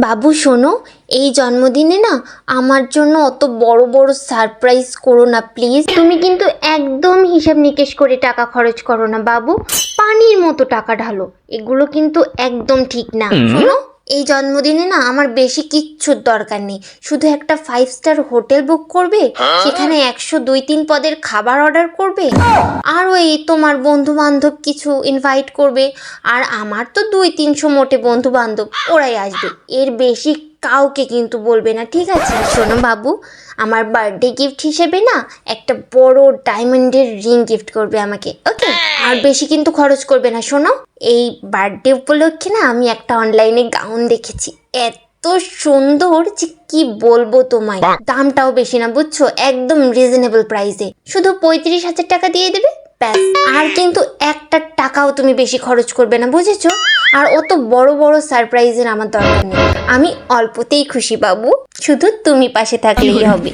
বাবু শোনো, এই জন্মদিনে না আমার জন্য অত বড় বড় সারপ্রাইজ করো না প্লিজ। তুমি কিন্তু একদম হিসাব নিকেশ করে টাকা খরচ করো না বাবু, পানির মতো টাকা ঢালো, এগুলো কিন্তু একদম ঠিক না। শোনো, এই জন্মদিনে না আমার বেশি কিচ্ছুর দরকার নেই, শুধু একটা 5 স্টার হোটেল বুক করবে, সেখানে 102-3 পদের খাবার অর্ডার করবে, আর ওই তোমার বন্ধু বান্ধব কিছু ইনভাইট করবে, আর আমার তো 200-300 মোটে বন্ধু বান্ধব, ওরাই আসবে, এর বেশি কাউকে কিন্তু বলবে না, ঠিক আছে? শোনো বাবু, আমার বার্থডে গিফট হিসেবে না একটা বড় ডায়মন্ডের রিং গিফট করবে আমাকে, ওকে? আর বেশি কিন্তু খরচ করবে না। শোনো, এই বার্থডে উপলক্ষে না আমি একটা অনলাইনে গাউন দেখেছি, এত সুন্দর যে কি বলবো তোমায়, দামটাও বেশি না বুঝছো, একদম রিজনেবল প্রাইসে, শুধু 35,000 টাকা দিয়ে দেবে ব্যাস। আর কিন্তু একটা টাকাও তুমি বেশি খরচ করবে না, বুঝেছো? আর অত বড় বড় সারপ্রাইজের আমার দরকার নেই, আমি অল্পতেই খুশি বাবু, শুধু তুমি পাশে থাকলেই হবে।